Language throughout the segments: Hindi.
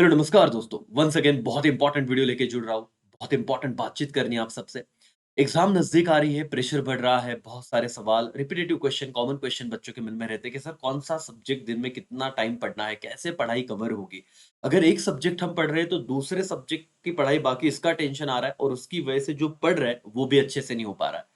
हेलो नमस्कार दोस्तों। वंस अगेन बहुत इंपॉर्टेंट वीडियो लेके जुड़ रहा हूँ। बहुत इंपॉर्टेंट बातचीत करनी है आप सबसे। एग्जाम नजदीक आ रही है, प्रेशर बढ़ रहा है, बहुत सारे सवाल, रिपीटेटिव क्वेश्चन, कॉमन क्वेश्चन बच्चों के मन में रहते हैं कि सर कौन सा सब्जेक्ट दिन में कितना टाइम पढ़ना है, कैसे पढ़ाई कवर होगी। अगर एक सब्जेक्ट हम पढ़ रहे हैं तो दूसरे सब्जेक्ट की पढ़ाई बाकी इसका टेंशन आ रहा है और उसकी वजह से जो पढ़ रहा है वो भी अच्छे से नहीं हो पा रहा है।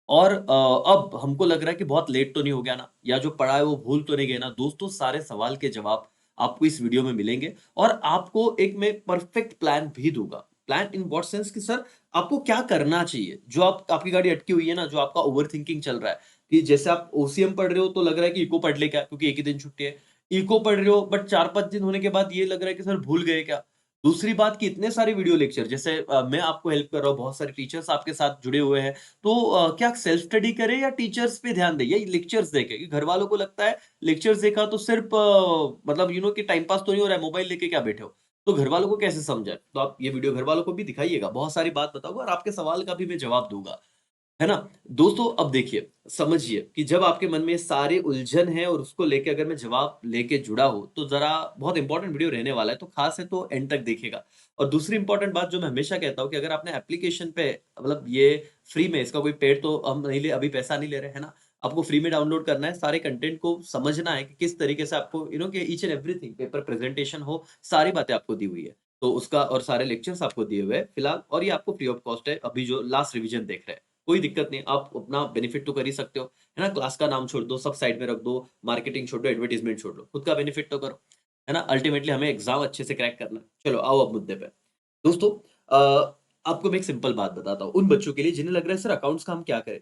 और अब हमको लग रहा है कि बहुत लेट तो नहीं हो गया ना, या जो पढ़ा है वो भूल तो नहीं गए ना। दोस्तों, सारे सवाल के जवाब आपको इस वीडियो में मिलेंगे और आपको एक मैं परफेक्ट प्लान भी दूंगा। प्लान इन व्हाट सेंस कि सर आपको क्या करना चाहिए। जो आपकी गाड़ी अटकी हुई है ना, जो आपका ओवरथिंकिंग चल रहा है कि जैसे आप ओसीएम पढ़ रहे हो तो लग रहा है कि इको पढ़ ले क्या, क्योंकि एक ही दिन छुट्टी है। इको पढ़ रहे हो बट 4-5 दिन होने के बाद ये लग रहा है कि सर भूल गए क्या। दूसरी बात कि इतने सारे वीडियो लेक्चर, जैसे मैं आपको हेल्प कर रहा हूँ, बहुत सारे टीचर्स आपके साथ जुड़े हुए हैं। तो क्या सेल्फ स्टडी करें या टीचर्स पे ध्यान दें, या लेक्चर्स देखें? कि घर वालों को लगता है लेक्चर्स देखा तो सिर्फ मतलब कि टाइम पास तो नहीं हो रहा है, मोबाइल लेके क्या बैठे हो। तो घर वालों को कैसे समझाएं? तो आप ये वीडियो घर वालों को भी दिखाइएगा, बहुत सारी बात बताऊंगा और आपके सवाल का भी मैं जवाब दूंगा, है ना? दोस्तों, अब देखिए, समझिए कि जब आपके मन में सारी उलझन है और उसको लेके अगर मैं जवाब लेके जुड़ा हूँ, तो ज़रा बहुत इंपॉर्टेंट वीडियो रहने वाला है, तो खास है तो एंड तक देखिएगा। और दूसरी इंपॉर्टेंट बात जो मैं हमेशा कहता हूँ कि अगर आपने एप्लीकेशन पे, मतलब ये फ्री में, इसका कोई पेड तो हम नहीं ले, अभी पैसा नहीं ले रहे, है ना? आपको फ्री में डाउनलोड करना है, सारे कंटेंट को समझना है कि किस तरीके से आपको कि each and everything, paper presentation हो, सारी बातें आपको दी हुई है। तो उसका और सारे लेक्चर्स आपको दिए हुए हैं फिलहाल, और ये आपको फ्री ऑफ कॉस्ट है अभी जो लास्ट रिवीजन देख रहे हैं। कोई दिक्कत नहीं, आप अपना बेनिफिट तो कर ही सकते हो, है ना? क्लास का नाम छोड़ दो, सब साइड में रख दो, मार्केटिंग छोड़ दो, एडवर्टाइजमेंट छोड़ दो, खुद का बेनिफिट तो करो, है ना? अल्टीमेटली हमें एग्जाम अच्छे से क्रैक करना है। चलो आओ अब मुद्दे पे। दोस्तों, आपको मैं एक सिंपल बात बताता हूँ, उन बच्चों के लिए जिन्हें लग रहा है सर अकाउंट्स का हम क्या करें।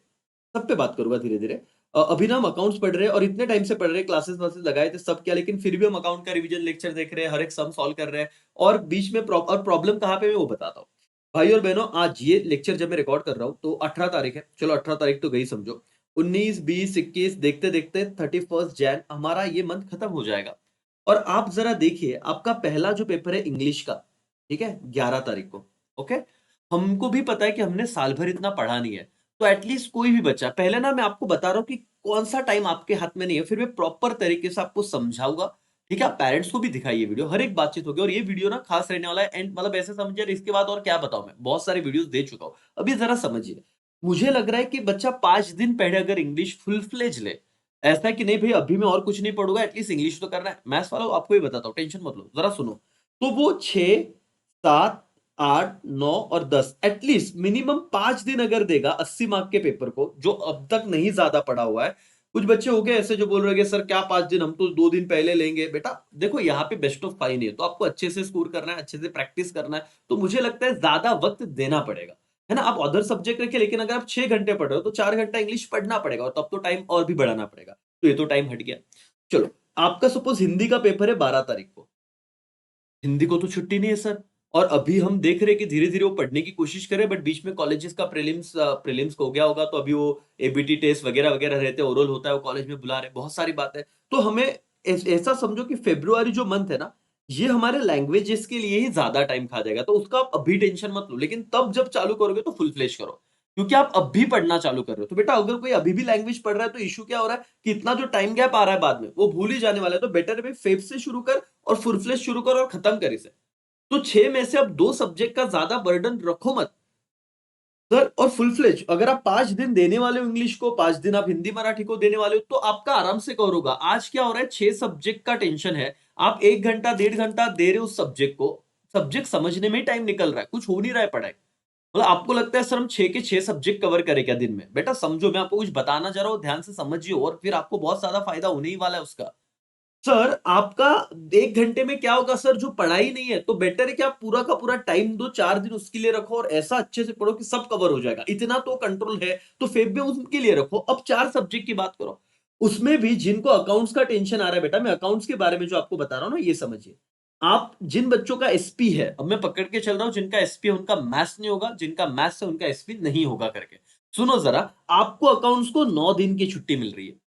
सब पे बात करूंगा धीरे-धीरे। अभी ना हम अकाउंट्स पढ़ रहे हैं और इतने टाइम से पढ़ रहे हैं, क्लासेस-वासेस लगाए थे सब क्या, लेकिन फिर भी हम अकाउंट का रिवीजन लेक्चर देख रहे हैं, हर एक सम सॉल्व कर रहे हैं और बीच में प्रॉब्लम कहाँ पे है मैं वो बताता हूँ। भाई और बहनों, आज ये लेक्चर जब मैं रिकॉर्ड कर रहा हूँ तो 18 तारीख है। चलो 18 तारीख तो गई समझो। 19, 20, 21 देखते-देखते 31 जैन हमारा ये मंथ खत्म हो जाएगा। और आप ज़रा देखिए, आपका पहला जो पेपर है इंग्लिश का, ठीक है? 11 तारीख को, ओके? हमको भी पता है कि हमने साल भर इतना पढ़ा नहीं है। तो एटलीस्ट कोई भी बच्चा, पहले ना मैं आपको बता रहा हूँ कि कौन-सा टाइम आपके हाथ में नहीं है, फिर मैं प्रॉपर तरीके से आपको समझाऊँगा, ठीक है? आप पेरेंट्स को भी दिखाइए वीडियो, हर एक बातचीत होगी और ये वीडियो ना खास रहने वाला है। एंड मतलब ऐसे समझिए, इसके बाद और क्या बताऊँ मैं, बहुत सारे वीडियोज़ दे चुका हूँ। अभी ज़रा समझिए, मुझे लग रहा है कि बच्चा 5 दिन पहले अगर इंग्लिश फुल फ्लेज ले, ऐसा है कि नहीं भई अभी मैं और कुछ नहीं पढ़ूँगा, एटलीस्ट इंग्लिश तो करना है। मैथ्स वालों आपको ही बताता हूँ, टेंशन मत लो, ज़रा सुनो। तो वो 6, 7, 8, 9 और 10 एटलीस्ट मिनिमम 5 दिन अगर देगा 80 मार्क के पेपर को, जो अब तक नहीं ज़्यादा पढ़ा हुआ है। कुछ बच्चे हो गए ऐसे जो बोल रहे हैं कि सर क्या 5 दिन, हम तो 2 दिन पहले लेंगे। बेटा देखो, यहाँ पे बेस्ट ऑफ 5 नहीं है, तो आपको अच्छे से स्कोर करना है, अच्छे से प्रैक्टिस करना है, तो मुझे लगता है ज़्यादा वक़्त देना पड़ेगा, है ना? आप अदर सब्जेक्ट रखिए, लेकिन अगर आप 6 घंटे पढ़ रहे हो तो 4 घंटा इंग्लिश पढ़ना पड़ेगा और तब तो टाइम और भी बढ़ाना पड़ेगा। तो ये तो टाइम हट गया। चलो, आपका सपोज़ हिंदी का पेपर है 12 तारीख को। हिंदी को तो छुट्टी नहीं है सर, और अभी हम देख रहे हैं कि धीरे-धीरे वो पढ़ने की कोशिश कर रहे हैं, बट बीच में कॉलेजेस का प्रीलिम्स हो गया होगा, तो अभी वो एबीटी टेस्ट वगैरह-वगैरह रहते हैं, ओरल होता है, वो कॉलेज में बुला रहे हैं, बहुत सारी बातें। तो हमें ऐसा समझो कि फ़रवरी जो मंथ है ना, ये हमारे लैंग्वेजेस के लिए ही ज़्यादा टाइम खा जाएगा, तो उसका आप अभी टेंशन मत लो, लेकिन तब जब चालू करोगे तो फुल फ्लेज करो, क्योंकि आप अभी पढ़ना चालू कर रहे हो। तो बेटा अगर कोई अभी भी लैंग्वेज पढ़ रहा है, तो इश्यू क्या हो रहा है कि इतना जो टाइम गैप आ रहा है बाद में, वो भूल ही जाने वाला है, तो बेटर है भई फ़ेब से शुरू कर और फुल फ्लेज शुरू कर और खत्म कर इसे। तो 6 में से अब 2 सब्जेक्ट का ज़्यादा बर्डन रखो मत। सर, और फुल फ्लेज अगर आप 5 दिन देने वाले हो इंग्लिश को, 5 दिन आप हिंदी, मराठी को देने वाले हो, तो आपका आराम से कवर होगा। आज क्या हो रहा है, 6 सब्जेक्ट का टेंशन है। आप 1 घंटा, 1.5 घंटा दे रहे हो उस सब्जेक्ट को, सब्जेक्ट समझने में ही टाइम निकल रहा है, कुछ हो नहीं रहा है पढ़ाई। मतलब आपको लगता है सर हम 6 के 6 सब्जेक्ट कवर करें क्या दिन में? बेटा समझो, मैं आपको कुछ बताना चाह रहा हूँ, ध्यान से समझिए और फिर आपको बहुत ज़्यादा फायदा होने ही वाला है उसका। सर, आपका 1 घंटे में क्या होगा सर, जो पढ़ाई नहीं है, तो बेटर है कि आप पूरा का पूरा टाइम दो, 4 दिन उसके लिए रखो और ऐसा अच्छे से पढ़ो कि सब कवर हो जाएगा। इतना तो कंट्रोल है, तो फेब में उनके लिए रखो। अब 4 सब्जेक्ट की बात करो, उसमें भी जिनको अकाउंट्स का टेंशन आ रहा है, बेटा मैं अकाउंट्स के बारे में जो आपको बता रहा हूँ ना, ये समझिए। आप जिन बच्चों का एसपी है, अब मैं पकड़ के चल रहा हूँ, जिनका एसपी है उनका मैथ्स नहीं होगा, जिनका मैथ्स है उनका एसपी नहीं होगा करके। सुनो जरा, आपको अकाउंट्स को 9 दिन की छुट्टी मिल रही है।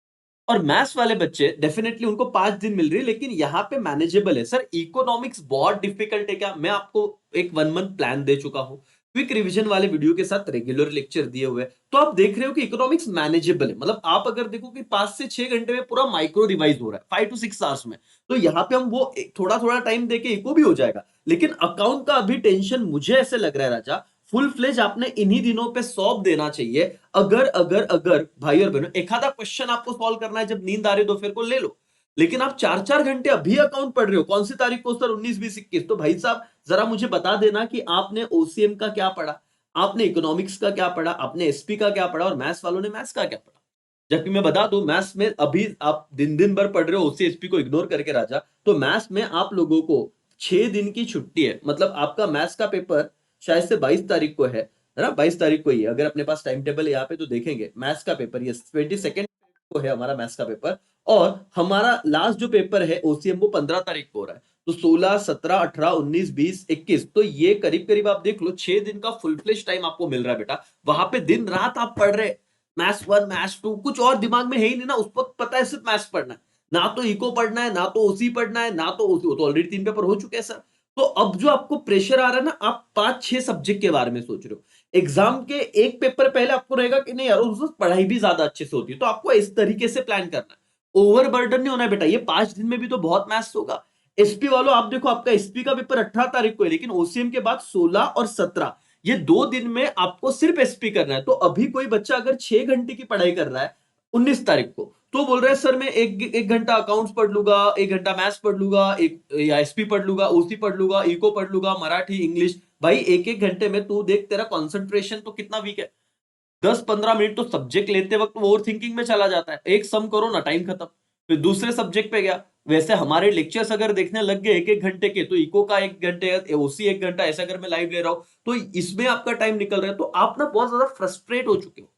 और मैथ्स वाले बच्चे डेफिनेटली उनको 5 दिन मिल रही है, लेकिन यहाँ पे मैनेजेबल है। सर इकोनॉमिक्स बहुत डिफिकल्ट है क्या? मैं आपको एक 1 मंथ प्लान दे चुका हूँ। क्विक रिवीजन वाले वीडियो के साथ रेगुलर लेक्चर दिए हुए हैं। तो आप देख रहे हो कि इकोनॉमिक्स मैनेजेबल है, मतलब आप अगर देखो कि 5 से 6 घंटे में पूरा माइक्रो रिवाइज हो रहा है 5 to 6 आवर्स में, तो यहाँ पे हम वो थोड़ा थोड़ा टाइम देके इको भी हो जाएगा। लेकिन अकाउंट का अभी टेंशन मुझे ऐसे लग रहा है राजा, फुल फ्लेज आपने इन्हीं दिनों पे सौंप देना चाहिए। अगर अगर अगर भाई और बहनों एक आधा क्वेश्चन आपको सॉल्व करना है, जब नींद आ रही है दोपहर को ले लो। लेकिन आप 4 4 घंटे अभी अकाउंट पढ़ रहे हो, कौन सी तारीख को सर? 19 20 21। तो भाई साहब जरा मुझे बता देना कि आपने ओसीएम का क्या पढ़ा, आपने इकोनॉमिक्स का क्या पढ़ा, आपने एसपी का क्या पढ़ा, और मैथ्स वालों ने मैथ्स का क्या पढ़ा। जबकि मैं बता दूं मैथ्स में अभी आप दिन दिन भर पढ़ रहे हो ओसीएसपी को इग्नोर करके राजा, तो मैथ्स में आप लोगों को 6 दिन की छुट्टी है। मतलब आपका मैथ्स का पेपर शायद से 22 तारीख को है ना? 22 तारीख को ही है। अगर अपने पास टाइम टेबल है यहाँ पे तो देखेंगे मैथ्स का पेपर, ये 22 को है हमारा मैथ्स का पेपर। और हमारा लास्ट जो पेपर है ओसीएम वो 15 तारीख को हो रहा है। तो 16 17 18 19 20 21, तो ये करीब करीब आप देख लो 6 दिन का फुल फ्लेश टाइम आपको मिल रहा है बेटा। वहां पे दिन रात आप पढ़ रहे, मैथ्स 1 मैथ्स 2, कुछ और दिमाग में है ही नहीं ना। उस वक्त पता है सिर्फ मैथ्स पढ़ना है, ना तो इको पढ़ना है, ना तो ओसी पढ़ना है, ना तो ओसी, तो ऑलरेडी 3 पेपर हो चुके हैं सर। तो अब जो आपको प्रेशर आ रहा है ना, आप 5 6 सब्जेक्ट के बारे में सोच रहे हो। एग्जाम के एक पेपर पहले आपको रहेगा कि नहीं यार उस वक्त पढ़ाई भी ज्यादा अच्छे से होती है, तो आपको इस तरीके से प्लान करना है। ओवर बर्डन नहीं होना है बेटा। ये 5 दिन में भी तो बहुत मैथ्स होगा। एसपी वालों आप देखो, आपका एसपी का पेपर 18 तारीख को है, लेकिन ओसीएम के बाद 16 और 17, ये 2 दिन में आपको सिर्फ एसपी करना है। तो अभी कोई बच्चा अगर 6 घंटे की पढ़ाई कर रहा है 19 तारीख को, तो बोल रहे हैं सर मैं एक एक घंटा अकाउंट्स पढ़ लूंगा, 1 घंटा मैथ्स पढ़ लूंगा, एक या एसपी पढ़ लूंगा, ओसी पढ़ लूंगा, इको पढ़ लूंगा, मराठी इंग्लिश। भाई एक एक घंटे में तू देख तेरा कंसंट्रेशन तो कितना वीक है। 10 15 मिनट तो सब्जेक्ट लेते वक्त ओवर थिंकिंग में चला जाता है। एक सम करो ना, टाइम खत्म, फिर दूसरे सब्जेक्ट पे गया। वैसे हमारे लेक्चर्स अगर देखने लग गए एक एक घंटे के, तो इको का 1 घंटे, ओसी 1 घंटा, ऐसा अगर मैं लाइव ले रहा हूं तो इसमें आपका टाइम निकल रहा है। तो आप ना बहुत ज्यादा फ्रस्ट्रेट हो चुके हो।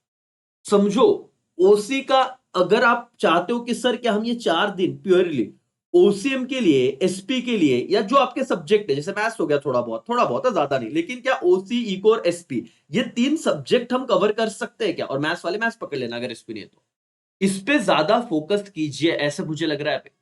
समझो, ओसी का अगर आप चाहते हो कि सर क्या हम ये 4 दिन प्योरली ओसीएम के लिए, एसपी के लिए, या जो आपके सब्जेक्ट है, जैसे मैथ्स हो गया थोड़ा बहुत है, ज्यादा नहीं, लेकिन क्या ओसी इको और एसपी, ये 3 सब्जेक्ट हम कवर कर सकते हैं क्या? और मैथ्स वाले मैथ्स पकड़ लेना अगर एसपी नहीं है तो। इस पे ज्यादा फोकस कीजिए, ऐसे मुझे लग रहा है।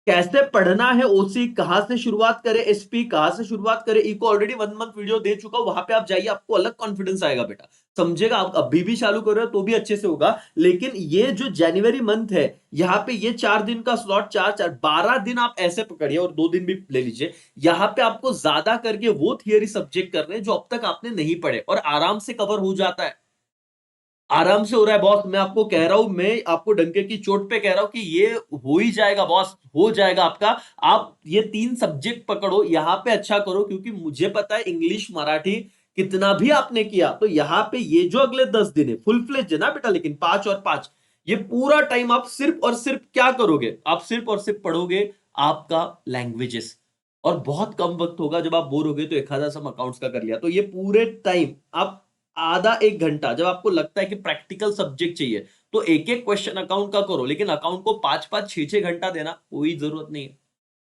कैसे पढ़ना है ओसी, कहां से शुरुआत करें, एसपी कहां से शुरुआत करें, इको ऑलरेडी 1 मंथ वीडियो दे चुका हूं, वहां पे आप जाइए, आपको अलग कॉन्फिडेंस आएगा बेटा। समझेगा, आप अभी भी चालू कर रहे हो तो भी अच्छे से होगा। लेकिन ये जो जनवरी मंथ है, यहाँ पे ये 4 दिन का स्लॉट, 4 4 12 दिन आप ऐसे पकड़िए, और 2 दिन भी ले लीजिए। यहाँ पे आपको ज्यादा करके वो थियरी सब्जेक्ट करने जो अब तक आपने नहीं पढ़े, और आराम से कवर हो जाता है। आराम से हो रहा है बॉस, मैं आपको कह रहा हूं, मैं आपको डंके की चोट पे कह रहा हूं कि ये हो ही जाएगा बॉस, हो जाएगा आपका। आप ये 3 सब्जेक्ट पकड़ो, यहां पे अच्छा करो, क्योंकि मुझे पता है इंग्लिश मराठी कितना भी आपने किया तो यहां पे ये जो अगले 10 दिन है फुल फ्लेज है ना बेटा। लेकिन 5 और 5, ये पूरा टाइम आप सिर्फ और सिर्फ क्या करोगे? आप सिर्फ और सिर्फ पढ़ोगे आपका लैंग्वेजेस। और बहुत कम वक्त होगा जब आप बोर हो गए तो एक आधा सम अकाउंट्स का कर लिया, तो ये पूरे टाइम आप आधा एक घंटा, जब आपको लगता है कि प्रैक्टिकल सब्जेक्ट चाहिए, तो एक एक क्वेश्चन अकाउंट का करो। लेकिन अकाउंट को 5 5 6 6 घंटा देना कोई जरूरत नहीं है।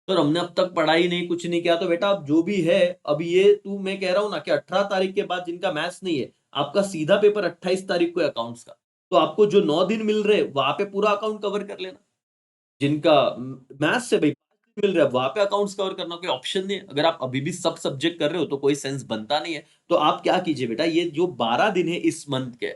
तो हमने अब तक पढ़ाई नहीं, कुछ नहीं किया, तो बेटा अब जो भी है, अब ये तू, मैं कह रहा हूं ना कि 18 तारीख के बाद जिनका मैथ्स नहीं है, आपका सीधा पेपर 28 तारीख को है अकाउंट्स का। तो आपको जो 9 दिन मिल रहे, वहां पे पूरा अकाउंट कवर कर लेना। जिनका मैथ्स से भाई 5 दिन मिल रहा है, वहां पे अकाउंट्स कवर करना कोई ऑप्शन नहीं है। अगर आप अभी भी सब सब्जेक्ट कर रहे हो तो कोई सेंस बनता नहीं है। तो आप क्या कीजिए बेटा, ये जो 12 दिन है इस मंथ के,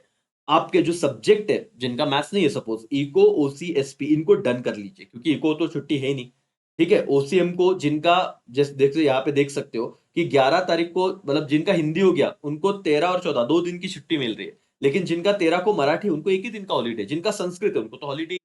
आपके जो सब्जेक्ट है जिनका मैथ्स नहीं है, सपोज इको ओसी एसपी, इनको डन कर लीजिए, क्योंकि इको तो छुट्टी है ही नहीं। ठीक है, ओसीएम को जिनका, जैसे देखो यहाँ पे देख सकते हो कि 11 तारीख को, मतलब जिनका हिंदी हो गया उनको 13 और 14 2 दिन की छुट्टी मिल रही है। लेकिन जिनका 13 को मराठी, उनको एक ही दिन का हॉलीडे, जिनका संस्कृत है उनको तो हॉलीडे।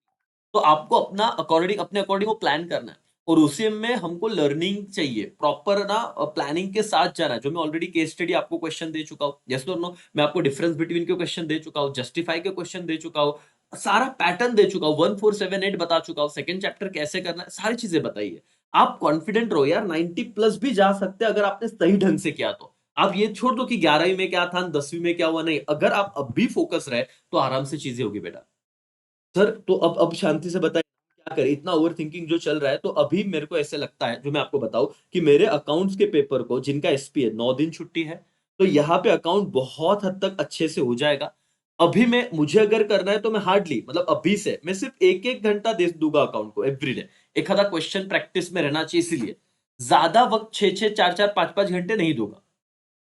तो आपको अपना अकॉर्डिंग, अपने अकॉर्डिंग वो प्लान करना है। और उसी में हमको लर्निंग चाहिए प्रॉपर ना, प्लानिंग के साथ जाना है। जो मैं ऑलरेडी केस स्टडी आपको क्वेश्चन दे चुका हूँ, यस और नो, मैं आपको डिफरेंस बिटवीन के क्वेश्चन दे चुका हूँ, जस्टिफाई के क्वेश्चन दे चुका हूँ, सारा पैटर्न दे चुका हूँ, 1478 बता चुका हूँ, सेकंड चैप्टर कैसे करना है, सारी चीजें बताइए। आप कॉन्फिडेंट रहो यार, 90+ भी जा सकते हैं अगर आपने सही ढंग से किया तो। आप ये छोड़ दो कि 11वीं में क्या था, 10वीं में क्या हुआ, नहीं, अगर आप अब भी फोकस रहे तो आराम से चीजें होगी बेटा। सर तो अब शांति से बताइए क्या करें, इतना ओवर थिंकिंग जो चल रहा है। तो अभी मेरे को ऐसे लगता है, जो मैं आपको बताऊं, कि मेरे अकाउंट्स के पेपर को, जिनका एसपी है, 9 दिन छुट्टी है, तो यहाँ पे अकाउंट बहुत हद तक अच्छे से हो जाएगा। अभी मैं, मुझे अगर करना है तो मैं हार्डली, मतलब अभी से मैं सिर्फ एक एक घंटा दे दूंगा अकाउंट को एवरीडे। एक आधा क्वेश्चन प्रैक्टिस में रहना चाहिए, इसीलिए ज्यादा वक्त 6 6 4 4 5 5 घंटे नहीं दूंगा।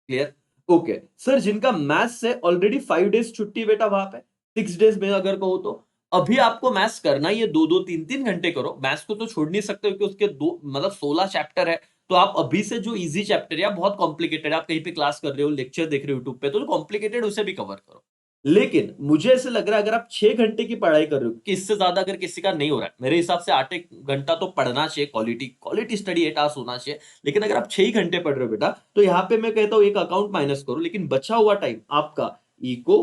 क्लियर? ओके सर, जिनका मैथ्स से ऑलरेडी 5 डेज छुट्टी बेटा वहां पे, 6 डेज में अगर कहो तो अभी आपको मैथ्स करना ही है, 2-2 3-3 घंटे करो। मैथ्स को तो छोड़ नहीं सकते हो कि उसके दो मतलब 16 चैप्टर है। तो आप अभी से जो इजी चैप्टर या बहुत कॉम्प्लिकेटेड आप कहीं पे क्लास कर रहे हो, लेक्चर देख रहे हो यूट्यूब पे, तो कॉम्प्लिकेटेड उसे भी कवर करो। लेकिन मुझे ऐसे लग रहा है अगर आप 6 घंटे की पढ़ाई कर रहे हो, कि इससे ज्यादा अगर किसी का नहीं हो रहा है, मेरे हिसाब से 8 एक घंटा तो पढ़ना चाहिए, क्वालिटी क्वालिटी स्टडी 8 आवर्स होना चाहिए। लेकिन अगर आप 6 ही घंटे पढ़ रहे हो बेटा, तो यहाँ पे मैं कहता हूँ एक अकाउंट माइनस करो, लेकिन बचा हुआ टाइम आपका इको,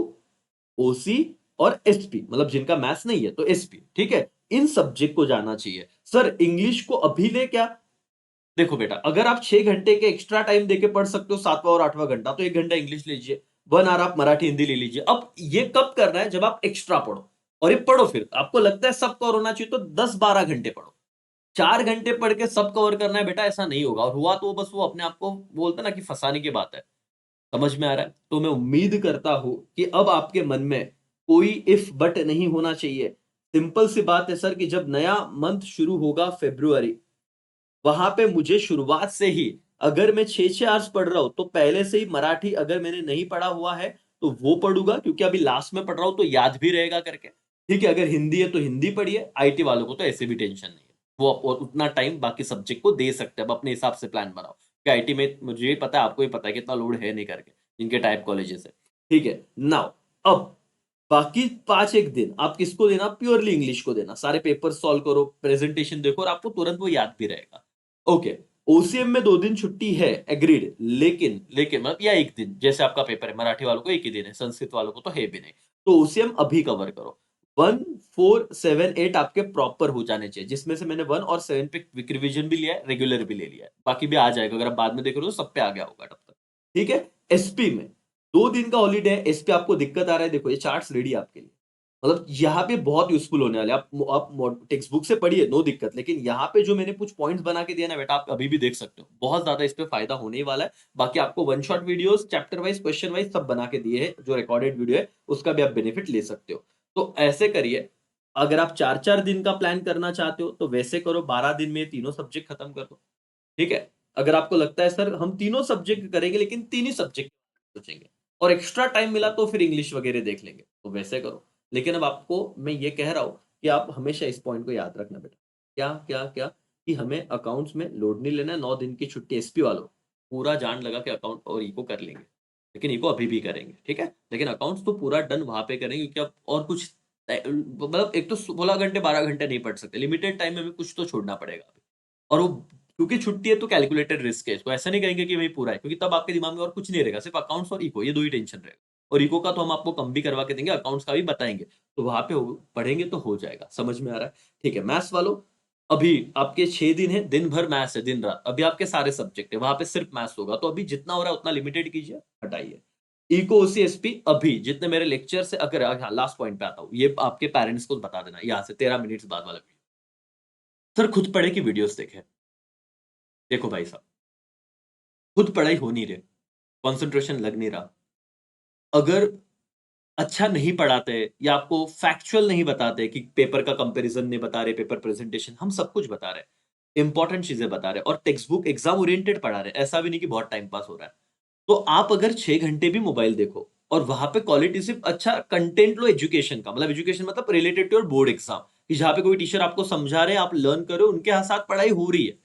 ओसी और एसपी, मतलब जिनका मैथ्स नहीं है तो एसपी, ठीक है, इन सब्जेक्ट को जाना चाहिए। सर इंग्लिश को अभी ले क्या? देखो बेटा, अगर आप 6 घंटे के एक्स्ट्रा टाइम देके पढ़ सकते हो, 7वां और 8वां घंटा, तो 1 घंटा इंग्लिश लीजिए, 1 आवर आप मराठी हिंदी ले लीजिए। अब ये कब करना है? जब आप एक्स्ट्रा पढ़ो। और ये पढ़ो, फिर आपको लगता है सब कवर होना चाहिए तो 10-12 घंटे पढ़ो। 4 घंटे पढ़ के सब कवर करना है बेटा, ऐसा नहीं होगा। और हुआ तो बस वो अपने आप को बोलते ना कि फंसाने की बात है। समझ में आ रहा है? तो मैं उम्मीद करता हूं कि अब आपके मन में कोई इफ बट नहीं होना चाहिए। सिंपल सी बात है सर, कि जब नया मंथ शुरू होगा फेब्रुआरी, वहां पे मुझे शुरुआत से ही, अगर मैं 6-6 आवर्स पढ़ रहा हूं, तो पहले से ही मराठी अगर मैंने नहीं पढ़ा हुआ है तो वो पढ़ूंगा, क्योंकि अभी लास्ट में पढ़ रहा हूं तो याद भी रहेगा करके। ठीक है, अगर हिंदी है तो हिंदी पढ़िए। आईटी वालों को तो ऐसे भी टेंशन नहीं है, वो और उतना टाइम बाकी सब्जेक्ट को दे सकते हैं। अब अपने हिसाब से प्लान बनाओ कि आईटी में मुझे भी पता है, आपको भी पता है कितना लोड है नहीं करके, जिनके टाइप कॉलेजेस है। ठीक है, नाउ अब बाकी 5 एक दिन आप किसको देना? प्योरली इंग्लिश को देना। सारे पेपर सॉल्व करो, प्रेजेंटेशन देखो, और आपको तुरंत वो याद भी रहेगा। ओके, ओसीएम में 2 दिन छुट्टी है, एग्रीड, लेकिन लेकिन मतलब या एक दिन, जैसे आपका पेपर है, मराठी वालों को एक ही दिन है, संस्कृत वालों को तो है भी नहीं। तो ओसीएम अभी कवर करो। 1, 4, 7, 8 आपके प्रॉपर हो जाने चाहिए, जिसमें से मैंने 1 और 7 पे क्विक रिवीजन भी लिया है, रेगुलर भी ले लिया है। बाकी भी आ जाएगा, अगर आप बाद में देख रहे हो तो सब पे आ गया होगा तब तक। ठीक है, एसपी में 2 दिन का हॉलीडे है। एसपी आपको दिक्कत आ रहा है, देखो ये चार्ट्स रेडी है आपके लिए। मतलब यहाँ पे बहुत यूज़फुल होने वाले हैं। आप टेक्स्ट बुक से पढ़िए, नो दिक्कत, लेकिन यहाँ पे जो मैंने कुछ पॉइंट्स बना के दिया ना बेटा, आप अभी भी देख सकते हो। बहुत ज़्यादा इस पे फ़ायदा होने ही वाला है। बाकी आपको one shot videos, chapter wise, question wise सब बना के दिए हैं। जो रिकॉर्डेड वीडियो है, उसका भी आप बेनिफिट ले सकते हो। तो ऐसे करिए, अगर आप 4-4 दिन का प्लान करना चाहते हो, तो वैसे करो, 12 दिन में तीनों सब्जेक्ट खत्म कर दो। ठीक है? अगर आपको लगता है सर हम तीनों सब्जेक्ट करेंगे, लेकिन 3 ही सब्जेक्ट सोचेंगे और एक्स्ट्रा टाइम मिला तो फिर इंग्लिश वगैरह देख लेंगे, तो वैसे करो। लेकिन अब आपको मैं ये कह रहा हूँ कि आप हमेशा इस पॉइंट को याद रखना बेटा। क्या, क्या, क्या? कि हमें अकाउंट्स में लोड नहीं लेना है। 9 दिन की छुट्टी एसपी वालों, पूरा जान लगा के अकाउंट और इको कर लेंगे। लेकिन इको अभी भी करेंगे, ठीक है? लेकिन अकाउंट्स तो पूरा डन वहाँ पे करेंगे, क्योंकि अब और कुछ मतलब एक तो 16 घंटे 12 घंटे नहीं पढ़ सकते। लिमिटेड टाइम में हमें कुछ तो छोड़ना पड़ेगा अभी। और वो क्योंकि छुट्टी है तो कैलकुलेटेड रिस्क है। इसको ऐसा नहीं कहेंगे कि भाई पूरा है, क्योंकि तब आपके दिमाग में और कुछ नहीं रहेगा, सिर्फ अकाउंट्स और इको, ये 2 ही टेंशन रहेगा। और इको का तो हम आपको कम भी करवा के देंगे, अकाउंट्स का भी बताएँगे। तो वहाँ पे हो पढ़ेंगे तो हो जाएगा, समझ में आ रहा है? ठीक है, मैथ्स वालों, अभी आपके 6 दिन है, दिन भर मैथ्स है, दिन-रात। अभी आपके सारे सब्जेक्ट है, वहाँ पे सिर्फ मैथ्स होगा। तो अभी जितना हो रहा है उतना लिमिटेड कीजिए, हटाइए। इको, ओसी, एसपी अभी जितने मेरे लेक्चर से, अगर हाँ, लास्ट पॉइंट पे आता हूँ। ये आपके पेरेंट्स को बता देना यहाँ से 13 मिनट्स बाद वाला वीडियो। सर खुद पढ़े की वीडियोज़ देखें। देखो भाई साहब, खुद पढ़ाई हो नहीं रही, कंसंट्रेशन लग नहीं रहा। अगर अच्छा नहीं पढ़ाते या आपको फैक्चुअल नहीं बताते, कि पेपर का कंपैरिजन नहीं बता रहे, पेपर प्रेजेंटेशन, हम सब कुछ बता रहे हैं। इंपॉर्टेंट चीज़ें बता रहे हैं और टेक्स्ट बुक एग्ज़ाम ओरिएंटेड पढ़ा रहे हैं। ऐसा भी नहीं कि बहुत टाइम पास हो रहा है। तो आप अगर 6 घंटे भी मोबाइल देखो और वहाँ पे क्वालिटी सिर्फ अच्छा कंटेंट लो एजुकेशन का, मतलब एजुकेशन मतलब related to your board exam, कि जहाँ पे कोई टीचर आपको समझा रहे हैं, आप लर्न कर रहे हो, उनके साथ पढ़ाई हो रही है।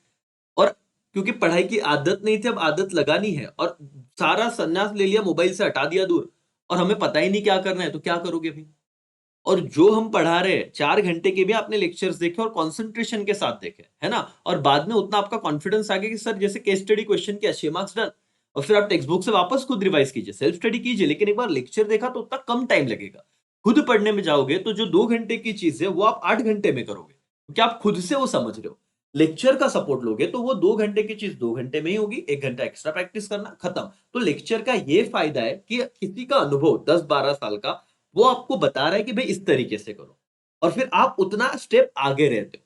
और क्योंकि पढ़ाई की आदत नहीं थी, अब आदत लगानी है, और सारा संन्यास ले लिया, मोबाइल से हटा दिया दूर, और हमें पता ही नहीं क्या करना है, तो क्या करोगे फिर? और जो हम पढ़ा रहे हैं 4 घंटे के भी आपने लेक्चर्स देखे और कंसंट्रेशन के साथ देखे, है ना? और बाद में उतना आपका कॉन्फिडेंस आ गया कि सर जैसे केस स्टडी क्वेश्चन के 6 मार्क्स डन, और फिर आप टेक्स्ट बुक से वापस खुद रिवाइज कीजिए, सेल्फ स्टडी कीजिए, लेकिन एक बार लेक्चर देखा तो उतना कम टाइम लगेगा। खुद पढ़ने में जाओगे तो जो 2 घंटे की चीज़ है वो आप 8 घंटे में करोगे, क्योंकि आप खुद से वो समझ रहे हो। लेक्चर का सपोर्ट लोगे तो वो 2 घंटे की चीज़ 2 घंटे में ही होगी, 1 घंटा एक्स्ट्रा प्रैक्टिस करना, खत्म। तो लेक्चर का ये फायदा है कि किसी का अनुभव 10-12 साल का, वो आपको बता रहा है कि भाई इस तरीके से करो, और फिर आप उतना स्टेप आगे रहते हो,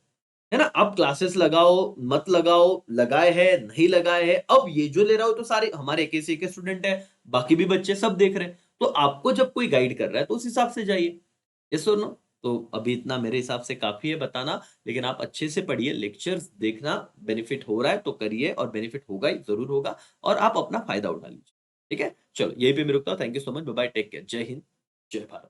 है ना? अब क्लासेस लगाओ, मत लगाओ, लगाए हैं, नहीं लगाए हैं, अब ये जो ले रहा हो तो सारे हमारे एक से एक स्टूडेंट है, बाकी भी बच्चे सब देख रहे हैं। तो आपको जब कोई गाइड कर रहा है तो उस हिसाब से जाइए। यस और नो? तो अभी इतना मेरे हिसाब से काफ़ी है बताना, लेकिन आप अच्छे से पढ़िए, लेक्चर्स देखना, बेनिफिट हो रहा है तो करिए, और बेनिफिट होगा ही, ज़रूर होगा, और आप अपना फ़ायदा उठा लीजिए। ठीक है? चलो यहीं पे मैं रुकता हूँ। Thank you so much. Bye bye, take care. जय हिंद, जय भारत।